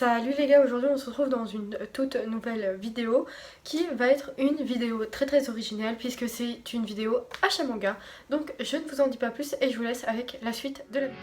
Salut les gars, aujourd'hui on se retrouve dans une toute nouvelle vidéo qui va être une vidéo très originale puisque c'est une vidéo achat manga. Donc je ne vous en dis pas plus et je vous laisse avec la suite de la vidéo.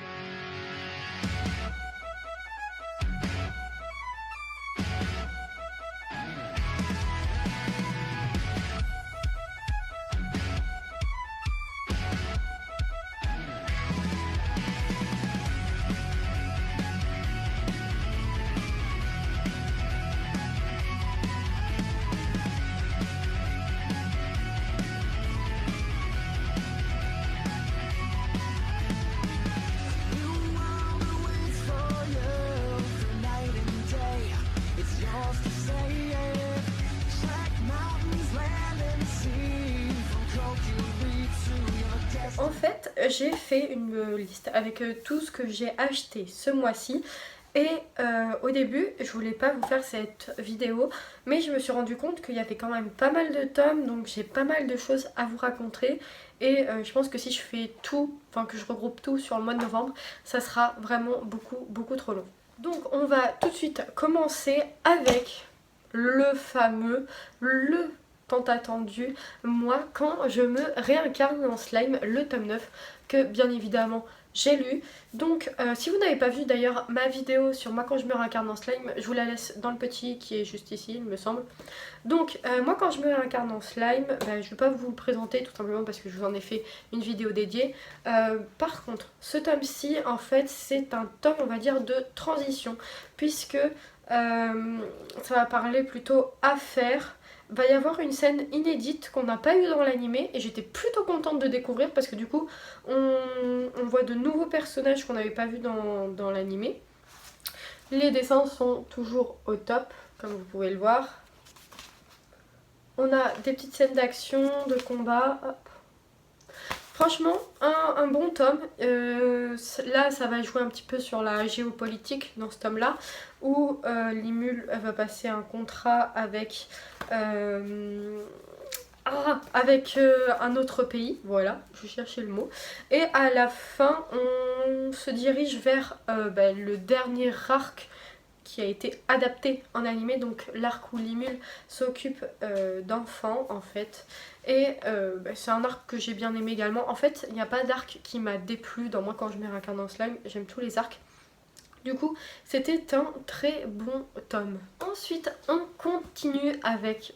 En fait, j'ai fait une liste avec tout ce que j'ai acheté ce mois-ci. Et au début, je voulais pas vous faire cette vidéo, mais je me suis rendu compte qu'il y avait quand même pas mal de tomes, donc j'ai pas mal de choses à vous raconter. Et je pense que si je fais tout, enfin que je regroupe tout sur le mois de novembre, ça sera vraiment beaucoup trop long. Donc on va tout de suite commencer avec le fameux, le tant attendu, moi quand je me réincarne en slime, le tome 9 que bien évidemment j'ai lu. Donc si vous n'avez pas vu d'ailleurs ma vidéo sur moi quand je me réincarne en slime, je vous la laisse dans le petit qui est juste ici il me semble. Donc moi quand je me réincarne en slime, je ne vais pas vous le présenter tout simplement parce que je vous en ai fait une vidéo dédiée. Par contre ce tome-ci en fait c'est un tome on va dire de transition puisque ça va parler plutôt affaires. Va y avoir une scène inédite qu'on n'a pas eu dans l'animé et j'étais plutôt contente de découvrir parce que du coup on voit de nouveaux personnages qu'on n'avait pas vus dans l'animé. Les dessins sont toujours au top comme vous pouvez le voir. On a des petites scènes d'action, de combat. Hop. Franchement, un bon tome. Là, ça va jouer un petit peu sur la géopolitique dans ce tome-là, où Limul va passer un contrat avec, un autre pays. Voilà, je cherchais le mot. Et à la fin, on se dirige vers le dernier arc qui a été adapté en animé, donc l'arc où Limul s'occupe d'enfants en fait. Et c'est un arc que j'ai bien aimé également. En fait, il n'y a pas d'arc qui m'a déplu dans moi quand je me réincarne en slime, j'aime tous les arcs. Du coup, c'était un très bon tome. Ensuite, on continue avec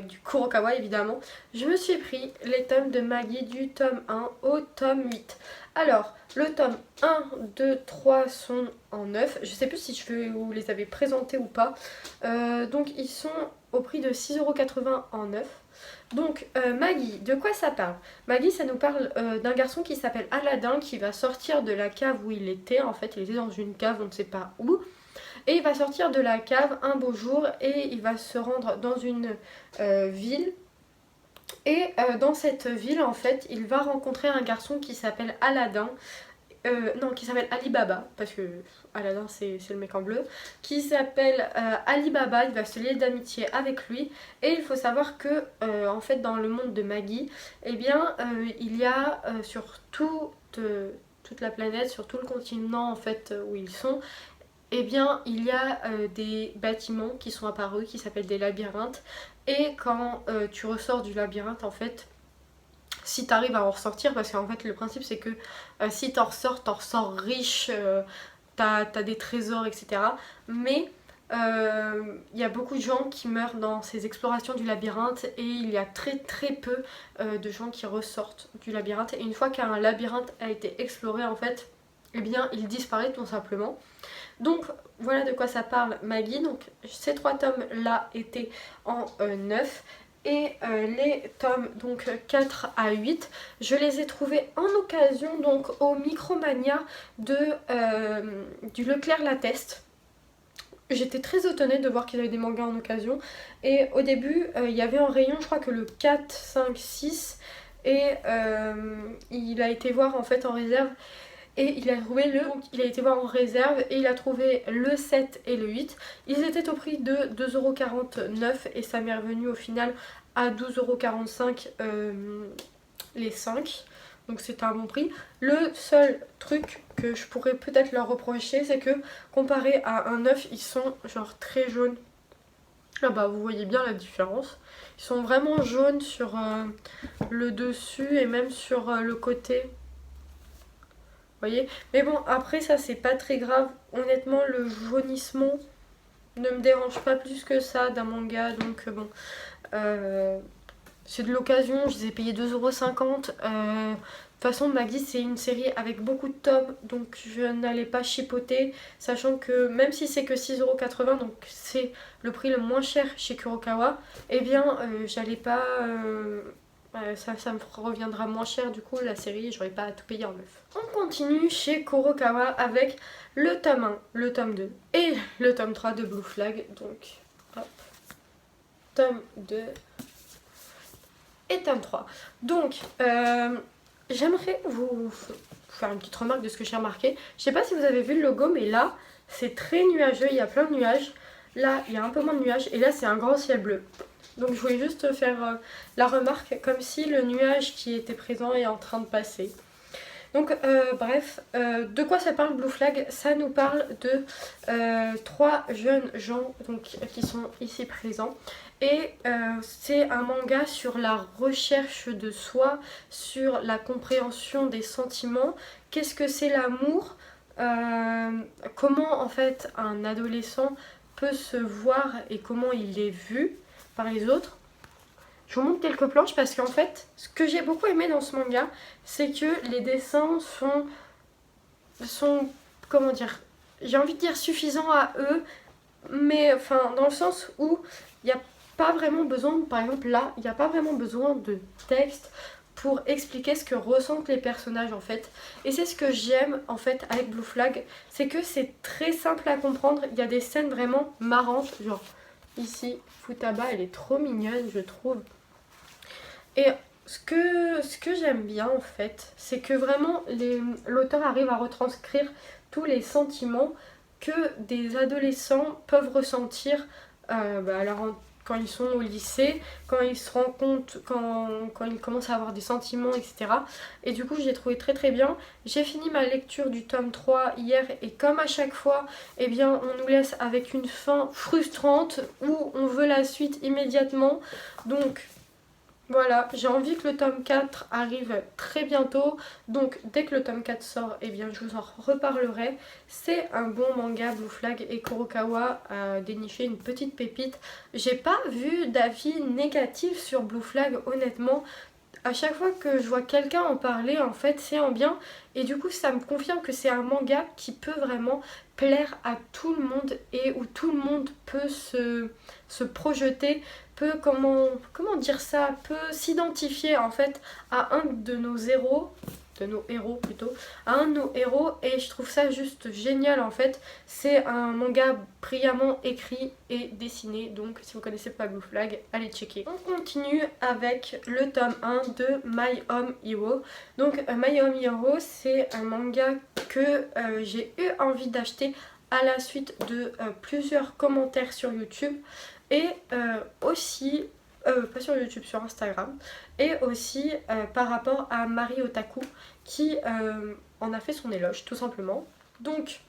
du Kurokawa évidemment. Je me suis pris les tomes de Maggie du tome 1 au tome 8. Alors, le tome 1, 2, 3 sont en 9. Je sais plus si je vous les avais présentés ou pas. Donc, ils sont au prix de 6,80€ en 9. Donc Maggie, de quoi ça parle? Maggie, ça nous parle d'un garçon qui s'appelle Aladdin qui va sortir de la cave où il était. En fait, il était dans une cave, on ne sait pas où. Et il va sortir de la cave un beau jour et il va se rendre dans une ville. Et dans cette ville, en fait, il va rencontrer un garçon qui s'appelle Aladdin. Non, qui s'appelle Alibaba, parce que Aladdin c'est le mec en bleu, qui s'appelle Alibaba. Il va se lier d'amitié avec lui. Et il faut savoir que en fait dans le monde de Maggie, eh bien il y a sur toute la planète, sur tout le continent en fait où ils sont, eh bien il y a des bâtiments qui sont apparus qui s'appellent des labyrinthes. Et quand tu ressors du labyrinthe en fait, si tu arrives à en ressortir, parce qu'en fait le principe c'est que si t'en ressors riche, t'as des trésors, etc. Mais il y a beaucoup de gens qui meurent dans ces explorations du labyrinthe et il y a très peu de gens qui ressortent du labyrinthe. Et une fois qu'un labyrinthe a été exploré en fait, eh bien il disparaît tout simplement. Donc voilà de quoi ça parle Maggie. Donc ces trois tomes là étaient en 9. Et les tomes donc 4 à 8, je les ai trouvés en occasion donc au Micromania du Leclerc La Teste. J'étais très étonnée de voir qu'ils avaient des mangas en occasion. Et au début, il y avait en rayon, je crois que le 4, 5, 6. Et il a été voir en fait en réserve. Et il a trouvé donc il a été voir en réserve et il a trouvé le 7 et le 8. Ils étaient au prix de 2,49€ et ça m'est revenu au final à 12,45€ les 5. donc c'était un bon prix. Le seul truc que je pourrais peut-être leur reprocher, c'est que comparé à un neuf, ils sont genre très jaunes. Là bah vous voyez bien la différence. Ils sont vraiment jaunes sur le dessus et même sur le côté. Vous voyez? Mais bon, après ça c'est pas très grave. Honnêtement, le jaunissement ne me dérange pas plus que ça d'un manga. Donc bon, c'est de l'occasion. Je les ai payés 2,50 €. De toute façon, Maggie, c'est une série avec beaucoup de tomes, donc je n'allais pas chipoter, sachant que même si c'est que 6,80 €, donc c'est le prix le moins cher chez Kurokawa, eh bien, j'allais pas... ça me reviendra moins cher du coup la série, j'aurais pas à tout payer en neuf. On continue chez Kurokawa avec le tome 1, le tome 2 et le tome 3 de Blue Flag, donc hop, tome 2 et tome 3. Donc, j'aimerais vous faire une petite remarque de ce que j'ai remarqué. Je sais pas si vous avez vu le logo, mais là, c'est très nuageux, il y a plein de nuages. Là, il y a un peu moins de nuages, et là, c'est un grand ciel bleu. Donc, je voulais juste faire la remarque, comme si le nuage qui était présent est en train de passer. Donc, bref, de quoi ça parle Blue Flag? Ça nous parle de 3 jeunes gens donc, qui sont ici présents. Et c'est un manga sur la recherche de soi, sur la compréhension des sentiments. Qu'est-ce que c'est l'amour? Comment en fait un adolescent peut se voir et comment il est vu par les autres. Je vous montre quelques planches parce qu'en fait, ce que j'ai beaucoup aimé dans ce manga, c'est que les dessins sont comment dire, j'ai envie de dire suffisants à eux, mais enfin dans le sens où il n'y a pas vraiment besoin, par exemple là, il n'y a pas vraiment besoin de texte pour expliquer ce que ressentent les personnages en fait. Et c'est ce que j'aime en fait avec Blue Flag, c'est que c'est très simple à comprendre, il y a des scènes vraiment marrantes, genre ici, Futaba, elle est trop mignonne je trouve. Et ce que j'aime bien en fait, c'est que vraiment l'auteur arrive à retranscrire tous les sentiments que des adolescents peuvent ressentir quand ils sont au lycée, quand ils se rendent compte, quand ils commencent à avoir des sentiments, etc. Et du coup, j'ai trouvé très très bien. J'ai fini ma lecture du tome 3 hier et comme à chaque fois, eh bien, on nous laisse avec une fin frustrante où on veut la suite immédiatement. Donc... voilà, j'ai envie que le tome 4 arrive très bientôt, donc dès que le tome 4 sort, eh bien je vous en reparlerai. C'est un bon manga, Blue Flag, et Kurokawa a déniché une petite pépite. J'ai pas vu d'avis négatif sur Blue Flag, honnêtement. À chaque fois que je vois quelqu'un en parler, en fait, c'est en bien. Et du coup, ça me confirme que c'est un manga qui peut vraiment plaire à tout le monde et où tout le monde peut se projeter, peut, comment dire ça, peut s'identifier en fait à un de nos héros, à un de nos héros, et je trouve ça juste génial en fait. C'est un manga brillamment écrit et dessiné, donc si vous connaissez pas Blue Flag, allez checker. On continue avec le tome 1 de My Home Hero. Donc My Home Hero, c'est un manga que j'ai eu envie d'acheter à la suite de plusieurs commentaires sur YouTube et aussi pas sur YouTube, sur Instagram, et aussi par rapport à Marie Otaku qui en a fait son éloge tout simplement. Donc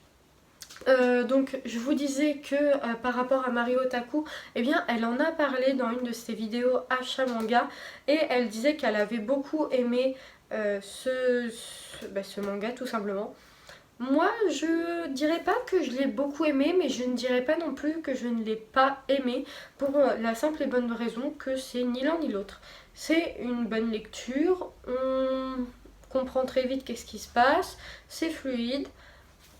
je vous disais que par rapport à Marie Otaku, eh bien elle en a parlé dans une de ses vidéos achat manga et elle disait qu'elle avait beaucoup aimé ce manga tout simplement. Moi, je dirais pas que je l'ai beaucoup aimé, mais je ne dirais pas non plus que je ne l'ai pas aimé, pour la simple et bonne raison que c'est ni l'un ni l'autre. C'est une bonne lecture, on comprend très vite qu'est-ce qui se passe, c'est fluide.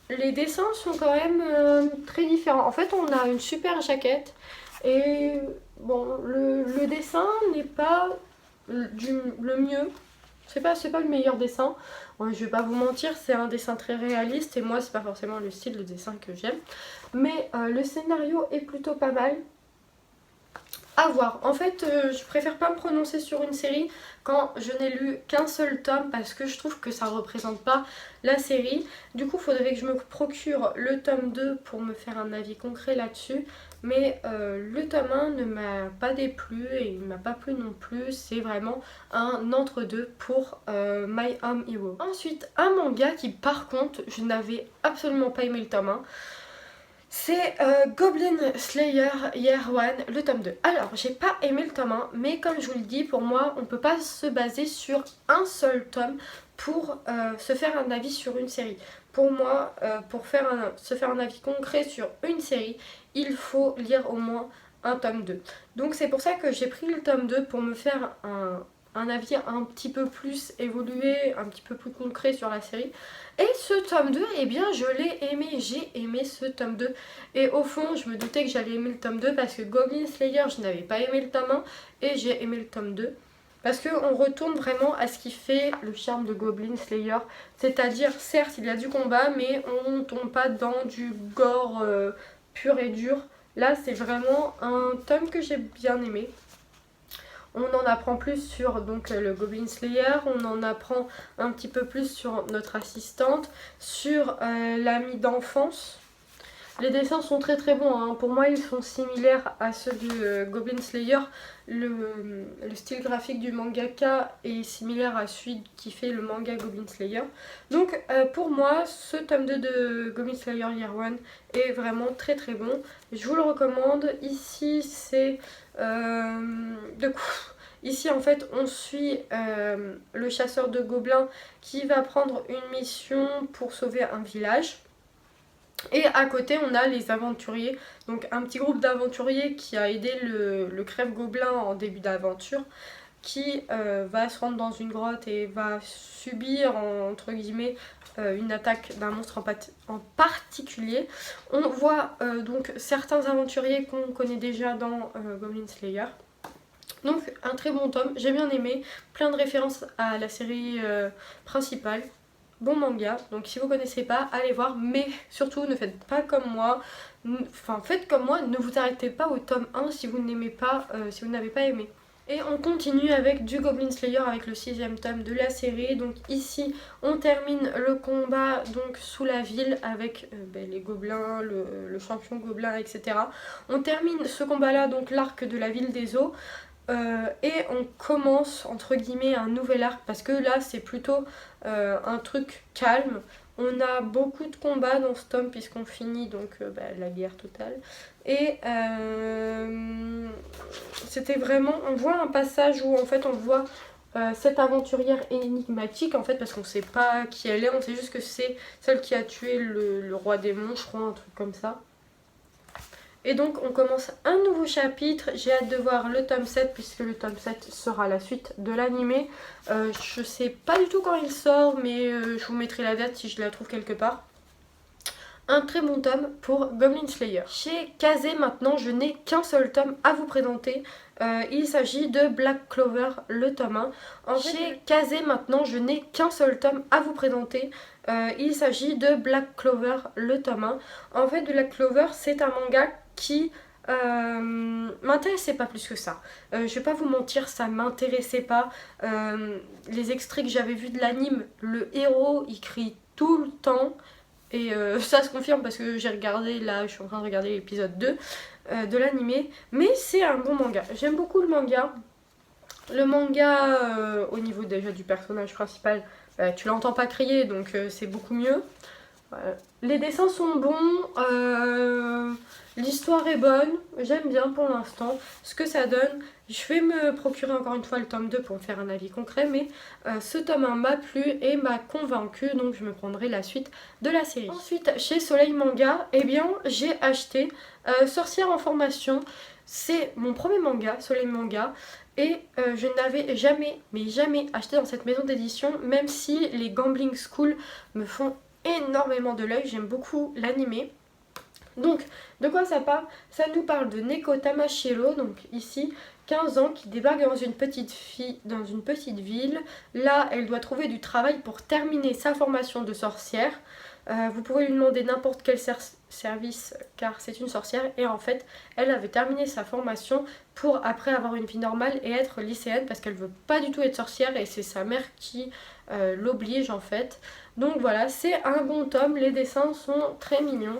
Les dessins sont quand même très différents. En fait, on a une super jaquette et bon, le dessin n'est pas le mieux. C'est pas le meilleur dessin. Ouais, je vais pas vous mentir, c'est un dessin très réaliste et moi c'est pas forcément le style de dessin que j'aime. Mais le scénario est plutôt pas mal. À voir. En fait, je préfère pas me prononcer sur une série quand je n'ai lu qu'un seul tome parce que je trouve que ça représente pas la série. Du coup, il faudrait que je me procure le tome 2 pour me faire un avis concret là-dessus. Mais le tome 1 ne m'a pas déplu et il m'a pas plu non plus. C'est vraiment un entre-deux pour My Home Hero. Ensuite, un manga qui par contre, je n'avais absolument pas aimé le tome 1. C'est Goblin Slayer Year One, le tome 2. Alors, j'ai pas aimé le tome 1, mais comme je vous le dis, pour moi, on peut pas se baser sur un seul tome pour se faire un avis sur une série. Pour moi, pour se faire un avis concret sur une série, il faut lire au moins un tome 2. Donc c'est pour ça que j'ai pris le tome 2 pour me faire un avis un petit peu plus évolué, un petit peu plus concret sur la série. Et ce tome 2, eh bien je l'ai aimé, j'ai aimé ce tome 2. Et au fond, je me doutais que j'allais aimer le tome 2 parce que Goblin Slayer, je n'avais pas aimé le tome 1 et j'ai aimé le tome 2. Parce qu'on retourne vraiment à ce qui fait le charme de Goblin Slayer. C'est-à-dire, certes, il y a du combat, mais on ne tombe pas dans du gore pur et dur. Là, c'est vraiment un tome que j'ai bien aimé. On en apprend plus sur donc, le Goblin Slayer, on en apprend un petit peu plus sur notre assistante, sur l'ami d'enfance. Les dessins sont très très bons, hein. Pour moi ils sont similaires à ceux du Goblin Slayer. Le style graphique du mangaka est similaire à celui qui fait le manga Goblin Slayer. Donc pour moi ce tome 2 de Goblin Slayer Year One est vraiment très très bon. Je vous le recommande. Ici c'est... Ici en fait on suit le chasseur de gobelins qui va prendre une mission pour sauver un village. Et à côté on a les aventuriers, donc un petit groupe d'aventuriers qui a aidé le crève-gobelin en début d'aventure, qui va se rendre dans une grotte et va subir entre guillemets une attaque d'un monstre en particulier. On voit donc certains aventuriers qu'on connaît déjà dans Goblin Slayer. Donc un très bon tome, j'ai bien aimé, plein de références à la série principale. Bon manga, donc si vous connaissez pas, allez voir, mais surtout ne faites pas comme moi, enfin faites comme moi, ne vous arrêtez pas au tome 1 si vous n'aimez pas, si vous n'avez pas aimé. Et on continue avec du Goblin Slayer avec le 6ème tome de la série. Donc ici on termine le combat donc sous la ville avec les gobelins, le champion gobelin, etc. On termine ce combat là, donc l'arc de la ville des eaux. Et on commence entre guillemets un nouvel arc parce que là c'est plutôt un truc calme. On a beaucoup de combats dans ce tome puisqu'on finit donc la guerre totale. Et c'était vraiment, on voit un passage où en fait on voit cette aventurière énigmatique en fait parce qu'on sait pas qui elle est, on sait juste que c'est celle qui a tué le roi démon, je crois, un truc comme ça. Et donc on commence un nouveau chapitre, j'ai hâte de voir le tome 7 puisque le tome 7 sera la suite de l'animé. Je sais pas du tout quand il sort mais je vous mettrai la date si je la trouve quelque part. Un très bon tome pour Goblin Slayer. Chez Kazé maintenant je n'ai qu'un seul tome à vous présenter. Il s'agit de Black Clover, le tome 1. Chez Kazé maintenant je n'ai qu'un seul tome à vous présenter. Il s'agit de Black Clover, le tome 1. En fait Black Clover c'est un manga qui m'intéressait pas plus que ça. Je vais pas vous mentir, ça m'intéressait pas. Les extraits que j'avais vus de l'anime, le héros il crie tout le temps. Et ça se confirme parce que j'ai regardé, là je suis en train de regarder l'épisode 2 de l'animé. Mais c'est un bon manga, j'aime beaucoup le manga. Le manga au niveau déjà du personnage principal, tu l'entends pas crier donc c'est beaucoup mieux. Les dessins sont bons, l'histoire est bonne, j'aime bien pour l'instant ce que ça donne. Je vais me procurer encore une fois le tome 2 pour me faire un avis concret, mais ce tome 1 m'a plu et m'a convaincu, donc je me prendrai la suite de la série. Ensuite, chez Soleil Manga, eh bien, j'ai acheté Sorcière en formation. C'est mon premier manga, Soleil Manga, et je n'avais jamais, mais jamais acheté dans cette maison d'édition, même si les Gambling School me font énormément de l'œil, j'aime beaucoup l'animé. Donc, de quoi ça parle? Ça nous parle de Neko Tamashiro, donc ici, 15 ans, qui débarque dans une petite ville. Là, elle doit trouver du travail pour terminer sa formation de sorcière. Vous pouvez lui demander n'importe quel service car c'est une sorcière et en fait elle avait terminé sa formation pour après avoir une vie normale et être lycéenne parce qu'elle veut pas du tout être sorcière et c'est sa mère qui l'oblige en fait. Donc voilà, c'est un bon tome, les dessins sont très mignons.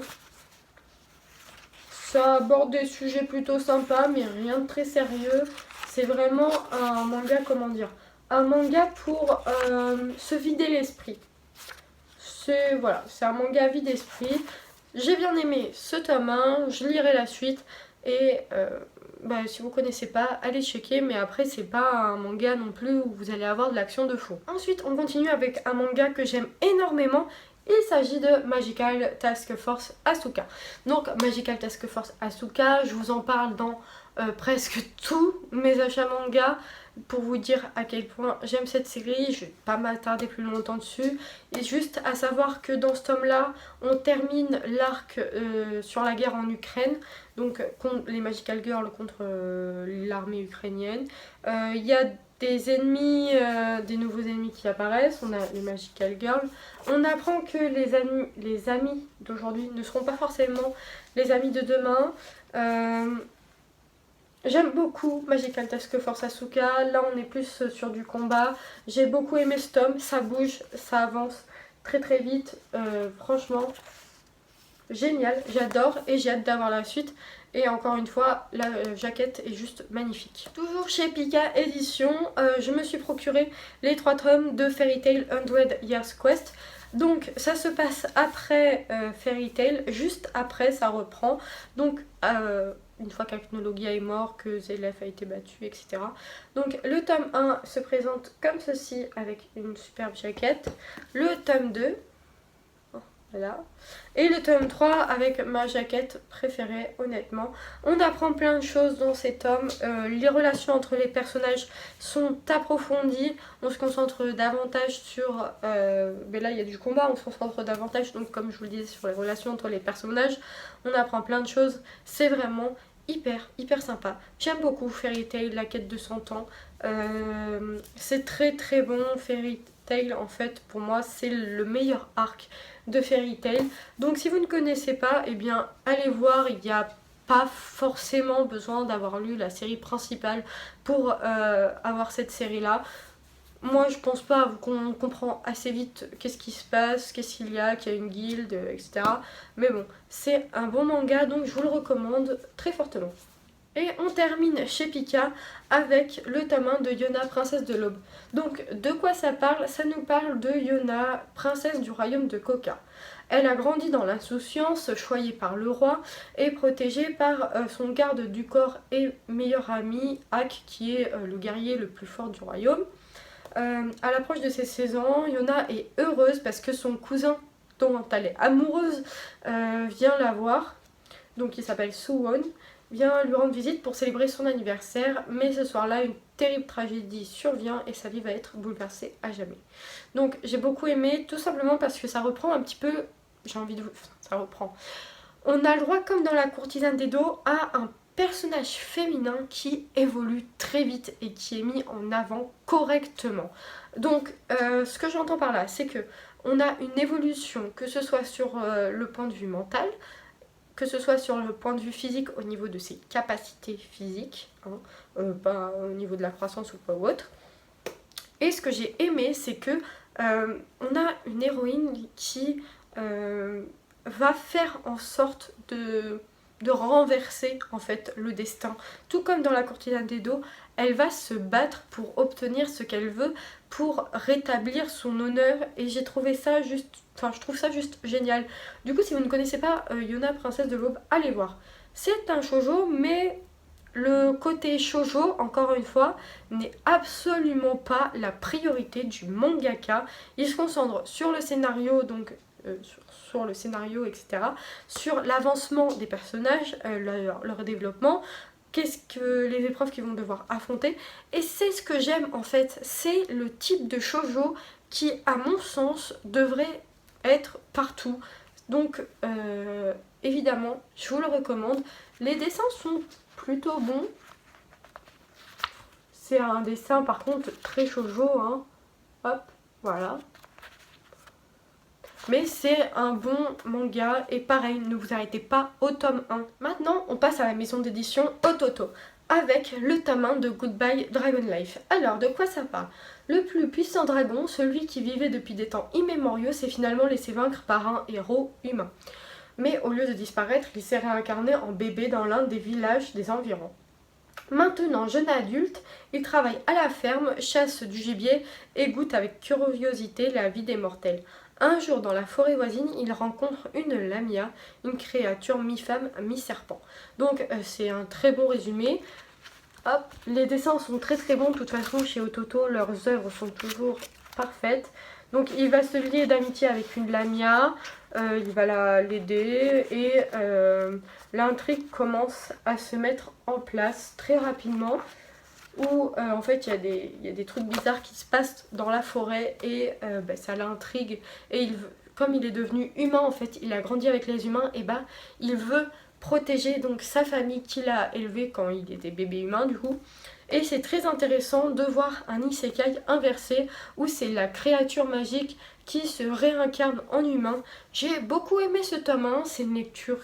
Ça aborde des sujets plutôt sympas mais rien de très sérieux. C'est vraiment un manga, comment dire, un manga pour se vider l'esprit. C'est voilà, c'est un manga vide d'esprit. J'ai bien aimé ce tome 1, je lirai la suite et si vous connaissez pas, allez checker, mais après c'est pas un manga non plus où vous allez avoir de l'action de fou. Ensuite on continue avec un manga que j'aime énormément. Il s'agit de Magical Task Force Asuka. Donc Magical Task Force Asuka, je vous en parle dans presque tous mes achats manga pour vous dire à quel point j'aime cette série. Je vais pas m'attarder plus longtemps dessus. Et juste à savoir que dans ce tome là, on termine l'arc sur la guerre en Ukraine. Donc les Magical Girls contre l'armée ukrainienne. Il y a des ennemis, des nouveaux ennemis qui apparaissent. On a les Magical Girls. On apprend que les amis d'aujourd'hui ne seront pas forcément les amis de demain. J'aime beaucoup Magical Task Force Asuka. Là on est plus sur du combat. J'ai beaucoup aimé ce tome, ça bouge, ça avance très très vite. Franchement, génial, j'adore et j'ai hâte d'avoir la suite. Et encore une fois, la jaquette est juste magnifique. Toujours chez Pika Édition, je me suis procuré les 3 tomes de Fairy Tail 100 Years Quest. Donc ça se passe après Fairy Tail, juste après ça reprend. Donc une fois qu'Acnologia est mort, que Zélef a été battu, etc. Donc le tome 1 se présente comme ceci avec une superbe jaquette. Le tome 2, voilà. Et le tome 3 avec ma jaquette préférée, honnêtement. On apprend plein de choses dans ces tomes. Les relations entre les personnages sont approfondies. On se concentre davantage sur... mais là, il y a du combat, on se concentre davantage. Donc, comme je vous le disais, sur les relations entre les personnages. On apprend plein de choses. C'est vraiment hyper sympa. J'aime beaucoup Fairy Tail, la quête de 100 ans. C'est très très bon. Fairy Tail, en fait, pour moi, c'est le meilleur arc de Fairy Tail. Donc si vous ne connaissez pas, eh bien allez voir, il n'y a pas forcément besoin d'avoir lu la série principale pour avoir cette série là. Moi je pense pas qu'on comprend assez vite qu'est-ce qui se passe, qu'est-ce qu'il y a une guilde, etc. Mais bon, c'est un bon manga donc je vous le recommande très fortement. Et on termine chez Pika avec le tome 1 de Yona, princesse de l'aube. Donc de quoi ça parle? Ça nous parle de Yona, princesse du royaume de Koka. Elle a grandi dans l'insouciance, choyée par le roi et protégée par son garde du corps et meilleur ami, Ak, qui est le guerrier le plus fort du royaume. À l'approche de ses 16 ans, Yona est heureuse parce que son cousin dont elle est amoureuse vient la voir. Donc il s'appelle Suwon. Vient lui rendre visite pour célébrer son anniversaire, mais ce soir-là, une terrible tragédie survient et sa vie va être bouleversée à jamais. Donc j'ai beaucoup aimé, tout simplement parce que ça reprend un petit peu, j'ai envie de vous... ça reprend. On a le droit, comme dans La Courtisane d'Edo, à un personnage féminin qui évolue très vite et qui est mis en avant correctement. Donc ce que j'entends par là, c'est que on a une évolution, que ce soit sur le point de vue mental, que ce soit sur le point de vue physique au niveau de ses capacités physiques, pas au niveau de la croissance ou quoi ou autre. Et ce que j'ai aimé, c'est que on a une héroïne qui va faire en sorte de renverser en fait le destin. Tout comme dans La Courtisane d'Edo, elle va se battre pour obtenir ce qu'elle veut, pour rétablir son honneur, et j'ai trouvé ça juste... Enfin, je trouve ça juste génial. Du coup, si vous ne connaissez pas Yona, princesse de l'aube, allez voir. C'est un shoujo, mais le côté shoujo, encore une fois, n'est absolument pas la priorité du mangaka. Il se concentre sur le scénario, donc sur le scénario, etc. Sur l'avancement des personnages, leur développement, qu'est-ce que les épreuves qu'ils vont devoir affronter. Et c'est ce que j'aime en fait. C'est le type de shoujo qui, à mon sens, devrait être partout. Donc évidemment je vous le recommande. Les dessins sont plutôt bons. C'est un dessin par contre très shoujo, hein. Hop, voilà. Mais c'est un bon manga et pareil, ne vous arrêtez pas au tome 1. Maintenant, on passe à la maison d'édition Ototo avec le tome 1 de Goodbye Dragon Life. Alors, de quoi ça parle? Le plus puissant dragon, celui qui vivait depuis des temps immémoriaux, s'est finalement laissé vaincre par un héros humain. Mais au lieu de disparaître, il s'est réincarné en bébé dans l'un des villages des environs. Maintenant jeune adulte, il travaille à la ferme, chasse du gibier et goûte avec curiosité la vie des mortels. Un jour, dans la forêt voisine, il rencontre une lamia, une créature mi-femme, mi-serpent. Donc c'est un très bon résumé. Hop, les dessins sont très très bons, de toute façon chez Ototo, leurs œuvres sont toujours parfaites. Donc il va se lier d'amitié avec une lamia, il va l'aider et l'intrigue commence à se mettre en place très rapidement. Où en fait il y a des trucs bizarres qui se passent dans la forêt et ça l'intrigue. Et comme il est devenu humain en fait, il a grandi avec les humains, et il veut protéger donc sa famille qu'il a élevée quand il était bébé humain du coup. Et c'est très intéressant de voir un isekai inversé où c'est la créature magique qui se réincarne en humain. J'ai beaucoup aimé ce tome 1, c'est une lecture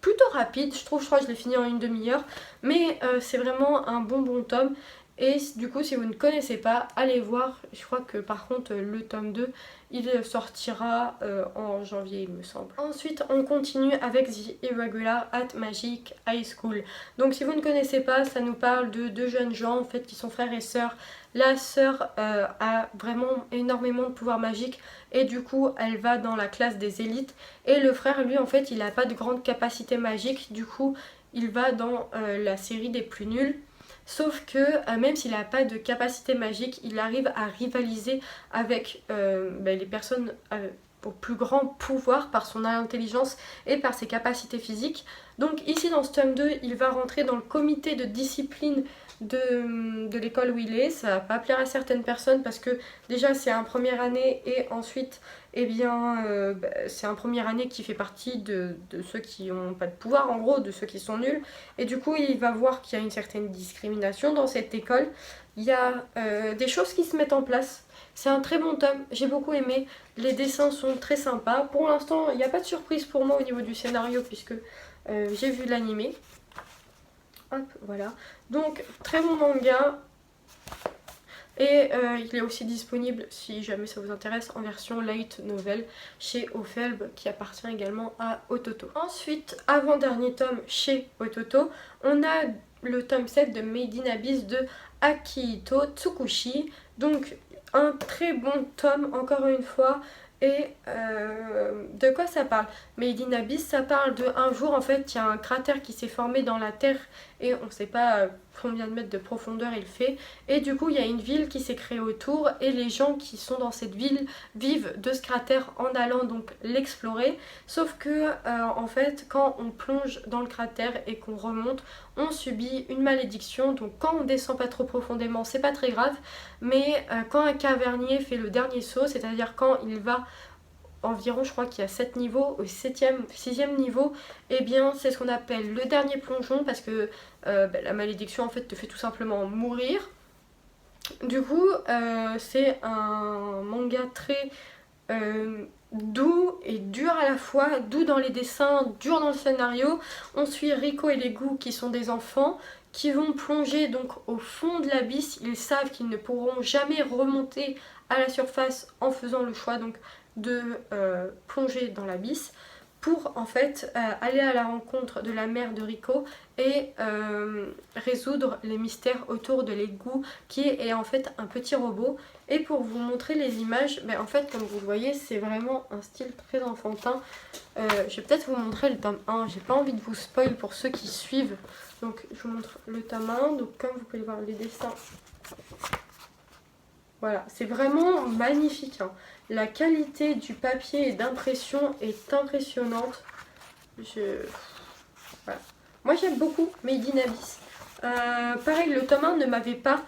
plutôt rapide, je crois que je l'ai fini en une demi-heure, mais c'est vraiment un bon tome. Et du coup, si vous ne connaissez pas, allez voir. Je crois que par contre le tome 2 il sortira en janvier il me semble. Ensuite on continue avec The Irregular at Magic High School. Donc si vous ne connaissez pas, ça nous parle de deux jeunes gens en fait qui sont frères et sœurs. La sœur a vraiment énormément de pouvoirs magiques et du coup elle va dans la classe des élites. Et le frère lui en fait il n'a pas de grande capacité magique, du coup il va dans la série des plus nuls. Sauf que même s'il n'a pas de capacité magique, il arrive à rivaliser avec les personnes au plus grand pouvoir par son intelligence et par ses capacités physiques. Donc ici dans ce tome 2, il va rentrer dans le comité de discipline de l'école où il est. Ça va pas plaire à certaines personnes parce que déjà c'est un première année et ensuite c'est un première année qui fait partie de ceux qui n'ont pas de pouvoir, en gros de ceux qui sont nuls, et du coup il va voir qu'il y a une certaine discrimination dans cette école. Il y a des choses qui se mettent en place. C'est un très bon tome, j'ai beaucoup aimé, les dessins sont très sympas. Pour l'instant il n'y a pas de surprise pour moi au niveau du scénario puisque j'ai vu l'animé. Hop, voilà. Donc très bon manga. Et il est aussi disponible, si jamais ça vous intéresse, en version light novel chez Ofelb, qui appartient également à Ototo. Ensuite, avant-dernier tome chez Ototo, on a le tome 7 de Made in Abyss de Akihito Tsukushi. Donc un très bon tome, encore une fois. Et de quoi ça parle? Made in Abyss, ça parle de un jour en fait il y a un cratère qui s'est formé dans la terre et on ne sait pas combien de mètres de profondeur il fait, et du coup il y a une ville qui s'est créée autour et les gens qui sont dans cette ville vivent de ce cratère en allant donc l'explorer. Sauf que en fait quand on plonge dans le cratère et qu'on remonte, on subit une malédiction. Donc quand on descend pas trop profondément c'est pas très grave, mais quand un cavernier fait le dernier saut, c'est à dire quand il va environ, je crois qu'il y a 7 niveaux, au 6e niveau, et bien c'est ce qu'on appelle le dernier plongeon, parce que la malédiction en fait te fait tout simplement mourir. Du coup c'est un manga très doux et dur à la fois, doux dans les dessins, dur dans le scénario. On suit Rico et Legu qui sont des enfants qui vont plonger donc au fond de l'abysse. Ils savent qu'ils ne pourront jamais remonter à la surface en faisant le choix donc de plonger dans l'abysse pour en fait aller à la rencontre de la mère de Rico et résoudre les mystères autour de l'égout qui est en fait un petit robot. Et pour vous montrer les images, en fait comme vous le voyez c'est vraiment un style très enfantin. Je vais peut-être vous montrer le tome 1, j'ai pas envie de vous spoil pour ceux qui suivent, donc je vous montre le tome 1. Donc comme vous pouvez voir les dessins, voilà, c'est vraiment magnifique, hein. La qualité du papier et d'impression est impressionnante. Voilà. Moi j'aime beaucoup Made in Abyss. Pareil, le tome 1 ne m'avait pas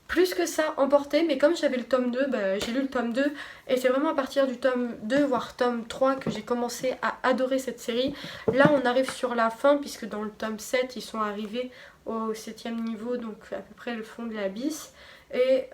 plus que ça emporté, mais comme j'avais le tome 2, j'ai lu le tome 2 et c'est vraiment à partir du tome 2 voire tome 3 que j'ai commencé à adorer cette série. Là on arrive sur la fin puisque dans le tome 7 ils sont arrivés au 7e niveau, donc à peu près le fond de l'abysse. Et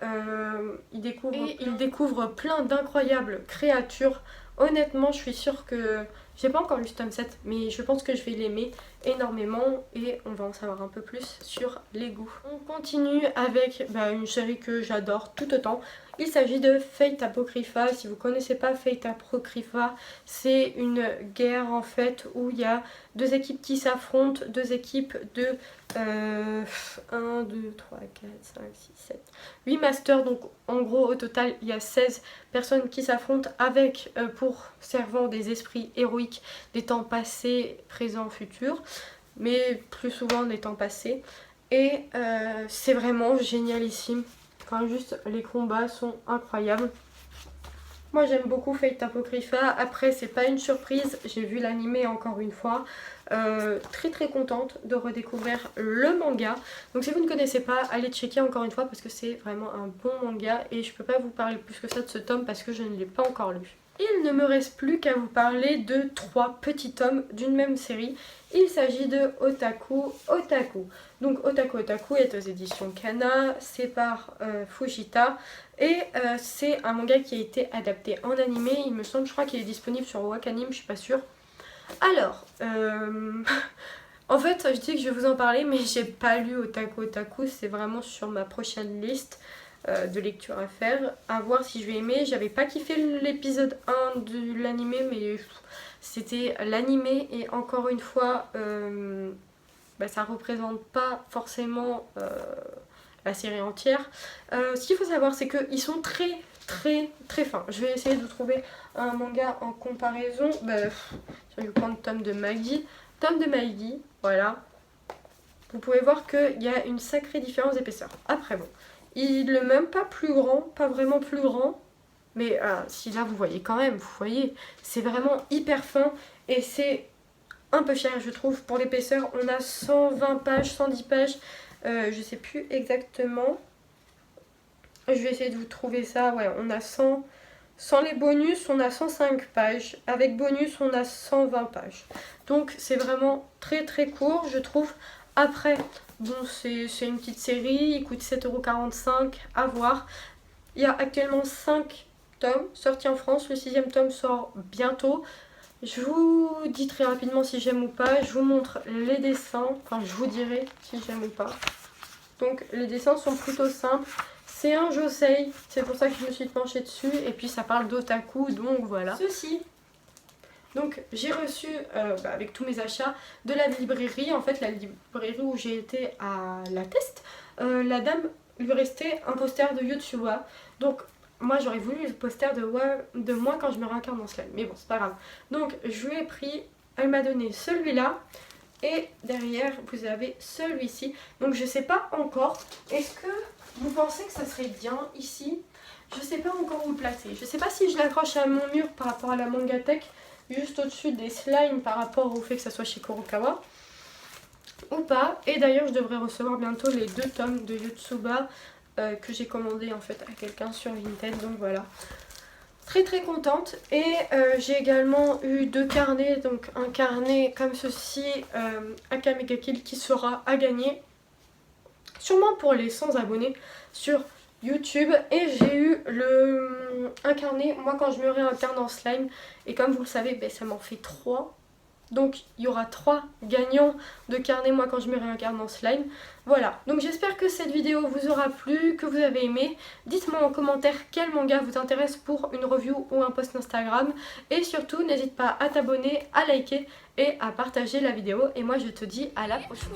ils découvrent plein d'incroyables créatures honnêtement je suis sûre que j'ai pas encore lu ce tome 7 mais je pense que je vais l'aimer énormément et on va en savoir un peu plus sur les goûts. On continue avec une série que j'adore tout autant. Il s'agit de Fate Apocrypha. Si vous connaissez pas Fate Apocrypha, c'est une guerre en fait où il y a deux équipes qui s'affrontent, deux équipes de 1, 2, 3, 4, 5, 6, 7, 8 masters. Donc en gros au total il y a 16 personnes qui s'affrontent avec pour servant des esprits héroïques des temps passés, présents, futurs, mais plus souvent des temps passés. Et c'est vraiment génialissime. Enfin, juste les combats sont incroyables. Moi j'aime beaucoup Fate Apocrypha. Après c'est pas une surprise, j'ai vu l'animé encore une fois. Très contente de redécouvrir le manga. Donc si vous ne connaissez pas, allez checker encore une fois parce que c'est vraiment un bon manga. Et je peux pas vous parler plus que ça de ce tome parce que je ne l'ai pas encore lu. Il ne me reste plus qu'à vous parler de 3 petits tomes d'une même série. Il s'agit de Otaku Otaku. Donc Otaku Otaku est aux éditions Kana, c'est par Fujita. Et c'est un manga qui a été adapté en animé, il me semble, je crois qu'il est disponible sur Wakanim, je suis pas sûre. Alors, en fait je dis que je vais vous en parler mais j'ai pas lu Otaku Otaku, c'est vraiment sur ma prochaine liste de lecture à faire, à voir si je vais aimer. J'avais pas kiffé l'épisode 1 de l'animé mais c'était l'animé et encore une fois ça représente pas forcément la série entière. Ce qu'il faut savoir c'est qu'ils sont très fins. Je vais essayer de trouver un manga en comparaison. Je vais prendre Tome de Maggie. Tome de Maggie, voilà. Vous pouvez voir qu'il y a une sacrée différence d'épaisseur. Après bon, il n'est même pas plus grand, pas vraiment plus grand. Mais si là vous voyez quand même, vous voyez, c'est vraiment hyper fin et c'est un peu cher je trouve pour l'épaisseur. On a 120 pages, 110 pages, je sais plus exactement. Je vais essayer de vous trouver ça. Ouais, on a 100, sans les bonus, on a 105 pages. Avec bonus, on a 120 pages. Donc c'est vraiment très court, je trouve. Après, bon, c'est une petite série, il coûte 7,45 € à voir. Il y a actuellement 5 tomes sortis en France. Le 6e tome sort bientôt. Je vous dis très rapidement si j'aime ou pas. Je vous montre les dessins. Enfin, je vous dirai si j'aime ou pas. Donc, les dessins sont plutôt simples. C'est un josei, c'est pour ça que je me suis penchée dessus. Et puis, ça parle d'otaku, donc voilà. Ceci. Donc, j'ai reçu, avec tous mes achats, de la librairie. En fait, la librairie où j'ai été à la test. La dame lui restait un poster de Yotsuba. Donc, moi j'aurais voulu le poster de moi quand je me réincarne en slime, mais bon c'est pas grave. Donc je lui ai pris, elle m'a donné celui-là et derrière vous avez celui-ci. Donc je sais pas encore, est-ce que vous pensez que ça serait bien ici? Je sais pas encore où le placer. Je sais pas si je l'accroche à mon mur par rapport à la Mangatech, juste au-dessus des slimes par rapport au fait que ça soit chez Kurokawa ou pas. Et d'ailleurs je devrais recevoir bientôt les 2 tomes de Yotsuba que j'ai commandé en fait à quelqu'un sur Vinted, donc voilà. Très contente. Et j'ai également eu 2 carnets, donc un carnet comme ceci, Akame ga Kill, qui sera à gagner sûrement pour les 100 abonnés sur YouTube. Et j'ai eu un carnet, moi quand je me réincarne en slime, et comme vous le savez, ça m'en fait 3. Donc il y aura 3 gagnants de carnet moi quand je me réincarne en slime. Voilà, donc j'espère que cette vidéo vous aura plu, que vous avez aimé. Dites-moi en commentaire quel manga vous intéresse pour une review ou un post Instagram. Et surtout n'hésite pas à t'abonner, à liker et à partager la vidéo. Et moi je te dis à la prochaine.